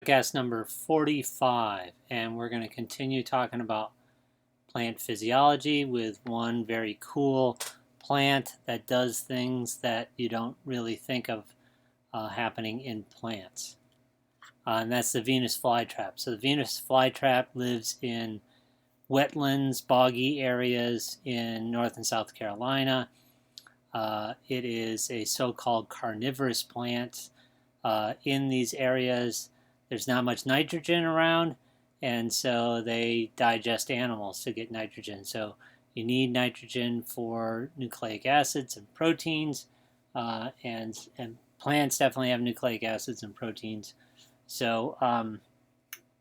Podcast number 45, and we're going to continue talking about plant physiology with one very cool plant that does things that you don't really think of happening in plants. And that's the Venus flytrap. So the Venus flytrap lives in wetlands, boggy areas in North and South Carolina. It is a so-called carnivorous plant. In these areas, there's not much nitrogen around, and so they digest animals to get nitrogen. So you need nitrogen for nucleic acids and proteins, and plants definitely have nucleic acids and proteins. So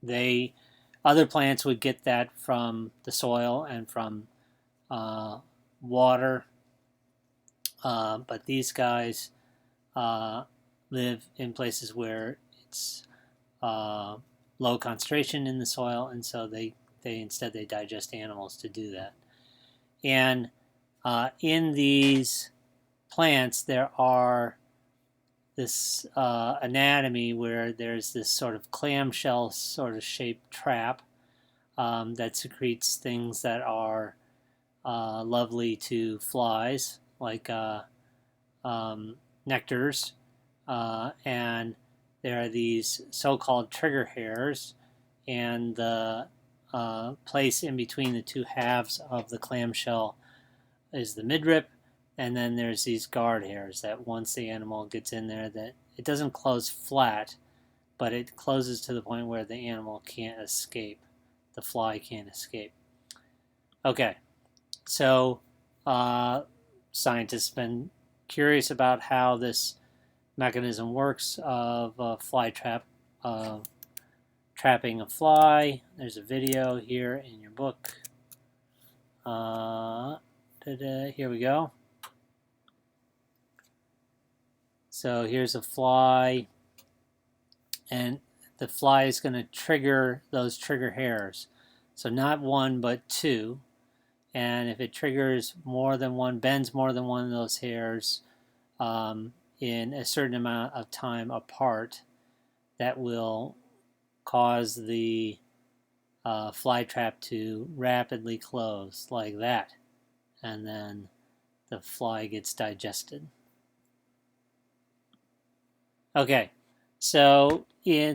they other plants would get that from the soil and from water, but these guys live in places where it's low concentration in the soil, and so they instead they digest animals to do that. And in these plants, there are this anatomy where there's this sort of clamshell sort of shaped trap that secretes things that are lovely to flies, like nectars, and there are these so-called trigger hairs, and the place in between the two halves of the clamshell is the midrib, and then there's these guard hairs that once the animal gets in there, that it doesn't close flat, but it closes to the point where the animal can't escape. The fly can't escape. Okay, so scientists have been curious about how this mechanism works of a fly trap, trapping a fly. There's a video here in your book. Here we go. So here's a fly, and the fly is going to trigger those trigger hairs. So not one, but two. And if it triggers more than one, bends more than one of those hairs in a certain amount of time apart, that will cause the fly trap to rapidly close like that. And then the fly gets digested. Okay, so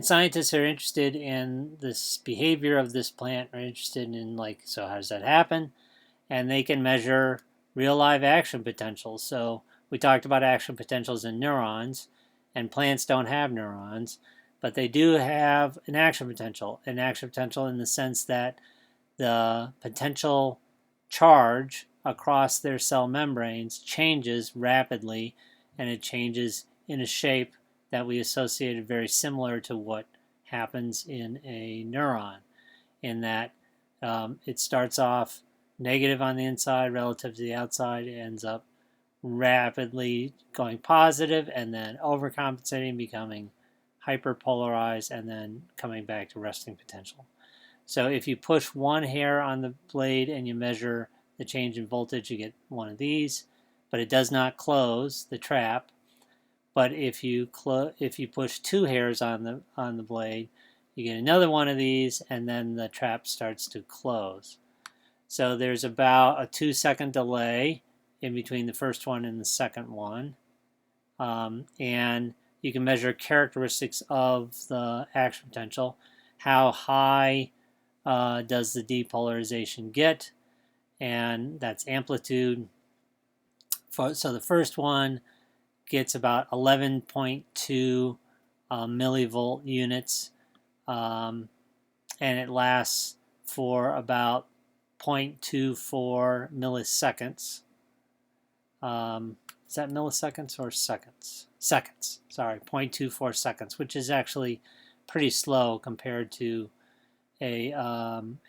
scientists are interested in this behavior of this plant, are interested in so how does that happen? And they can measure real live action potentials. So we talked about action potentials in neurons, and plants don't have neurons, but they do have an action potential in the sense that the potential charge across their cell membranes changes rapidly, and it changes in a shape that we associated very similar to what happens in a neuron, in that it starts off negative on the inside relative to the outside. It ends up rapidly going positive and then overcompensating, becoming hyperpolarized, and then coming back to resting potential. So if you push one hair on the blade and you measure the change in voltage, you get one of these, but it does not close the trap. But if you push two hairs on the blade, you get another one of these, and then the trap starts to close. So there's about a 2-second delay in between the first one and the second one. And you can measure characteristics of the action potential. How high does the depolarization get? And that's amplitude. So the first one gets about 11.2 millivolt units, and it lasts for about 0.24 milliseconds. Is that milliseconds or seconds? Seconds, sorry, 0.24 seconds, which is actually pretty slow compared to a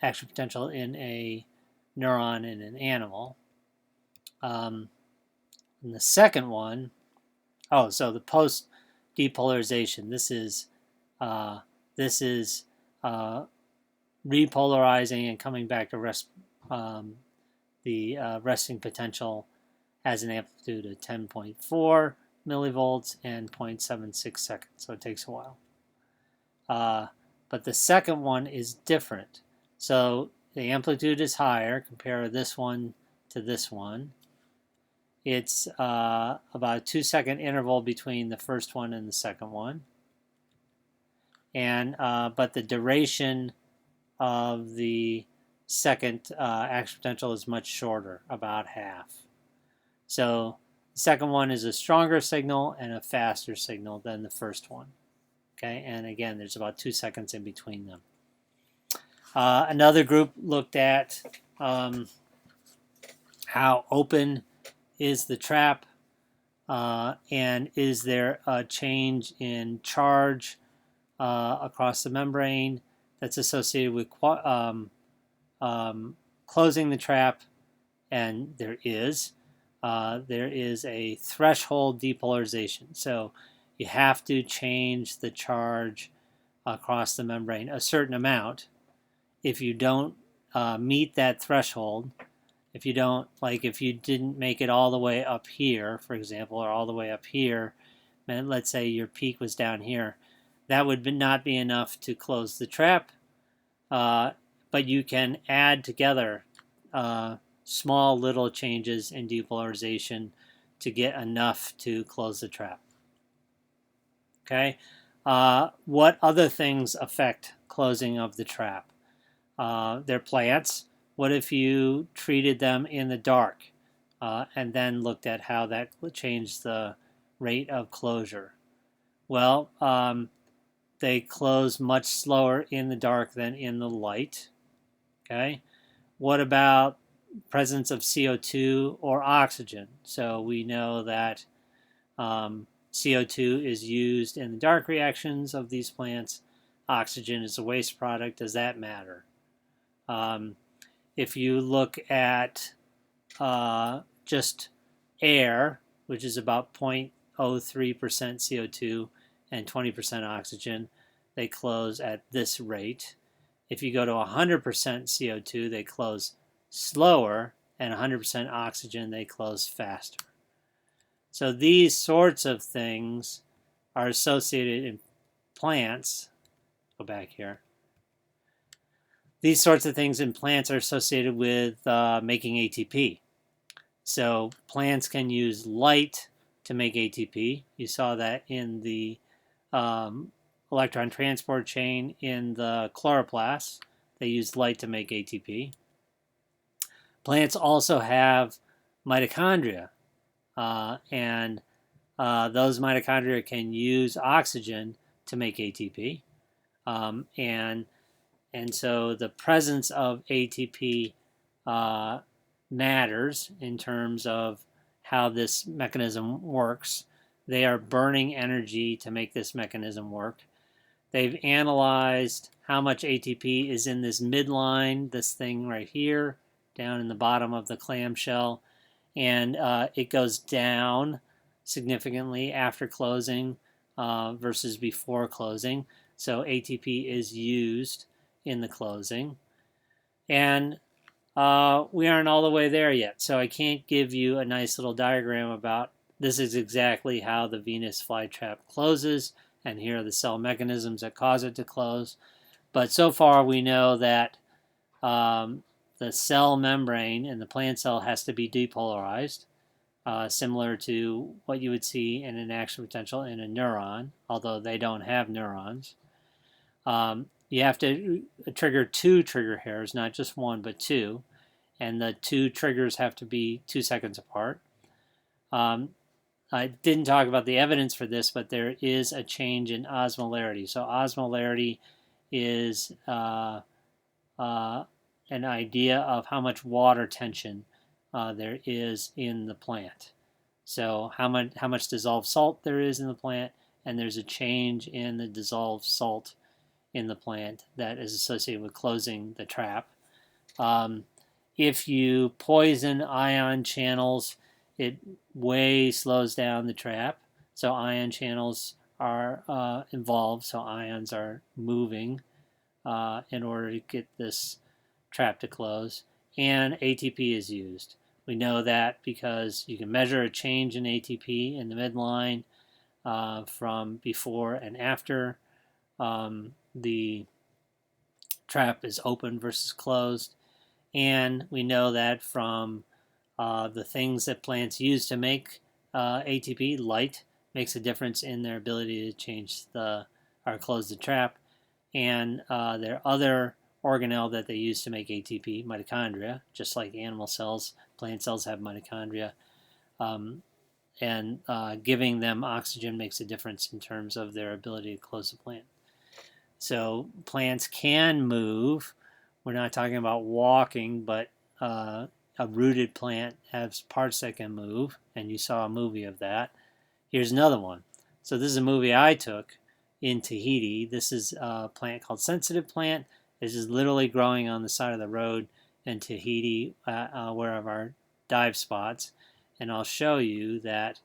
action potential in a neuron in an animal. And the second one, so the post depolarization. This is repolarizing and coming back to the resting potential has an amplitude of 10.4 millivolts and 0.76 seconds, so it takes a while. but the second one is different. So the amplitude is higher. Compare this one to this one. It's about a 2-second interval between the first one and the second one. And but the duration of the second action potential is much shorter, about half. So the second one is a stronger signal and a faster signal than the first one. Okay, and again, there's about 2 seconds in between them. Another group looked at how open is the trap, and is there a change in charge across the membrane that's associated with closing the trap, and there is. There is a threshold depolarization. So you have to change the charge across the membrane a certain amount. If you don't meet that threshold, if you don't, like if you didn't make it all the way up here, for example, or all the way up here, and let's say your peak was down here, that would not be enough to close the trap, but you can add together small little changes in depolarization to get enough to close the trap. Okay, what other things affect closing of the trap? They're plants. What if you treated them in the dark and then looked at how that changed the rate of closure? Well, they close much slower in the dark than in the light. Okay. What about presence of CO2 or oxygen? So we know that CO2 is used in the dark reactions of these plants. Oxygen is a waste product. Does that matter? If you look at just air, which is about 0.03% CO2 and 20% oxygen, they close at this rate. If you go to 100% CO2, they close slower, and 100% oxygen, they close faster. So these sorts of things are associated in plants. Go back here. These sorts of things in plants are associated with making ATP. So plants can use light to make ATP. You saw that in the electron transport chain in the chloroplasts. They use light to make ATP. Plants also have mitochondria, and those mitochondria can use oxygen to make ATP. And so the presence of ATP matters in terms of how this mechanism works. They are burning energy to make this mechanism work. They've analyzed how much ATP is in this midline, this thing right here, down in the bottom of the clamshell, and it goes down significantly after closing versus before closing. So ATP is used in the closing, and we aren't all the way there yet, so I can't give you a nice little diagram about this is exactly how the Venus flytrap closes, and here are the cell mechanisms that cause it to close. But so far we know that the cell membrane in the plant cell has to be depolarized, similar to what you would see in an action potential in a neuron, although they don't have neurons. You have to trigger 2 trigger hairs, not just 1, but 2. And the 2 triggers have to be 2 seconds apart. I didn't talk about the evidence for this, but there is a change in osmolarity. So osmolarity is an idea of how much water tension there is in the plant. So how much dissolved salt there is in the plant, and there's a change in the dissolved salt in the plant that is associated with closing the trap. If you poison ion channels, it way slows down the trap. So ion channels are involved, so ions are moving in order to get this trap to close. And ATP is used. We know that because you can measure a change in ATP in the midline from before and after the trap is open versus closed. And we know that from the things that plants use to make ATP, light makes a difference in their ability to change or close the trap. And there are other organelle that they use to make ATP, mitochondria, just like animal cells, plant cells have mitochondria. And giving them oxygen makes a difference in terms of their ability to close the plant. So plants can move. We're not talking about walking, but a rooted plant has parts that can move, and you saw a movie of that. Here's another one. So this is a movie I took in Tahiti. This is a plant called Sensitive Plant. This is literally growing on the side of the road in Tahiti, where of our dive spots. And I'll show you that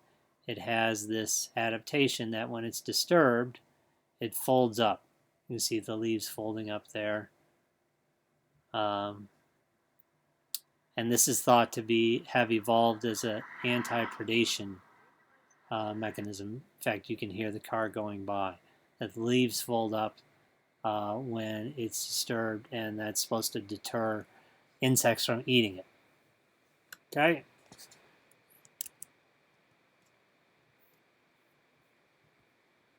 it has this adaptation that when it's disturbed, it folds up. You can see the leaves folding up there. And this is thought to have evolved as an anti-predation mechanism. In fact, you can hear the car going by. That the leaves fold up when it's disturbed, and that's supposed to deter insects from eating it. Okay.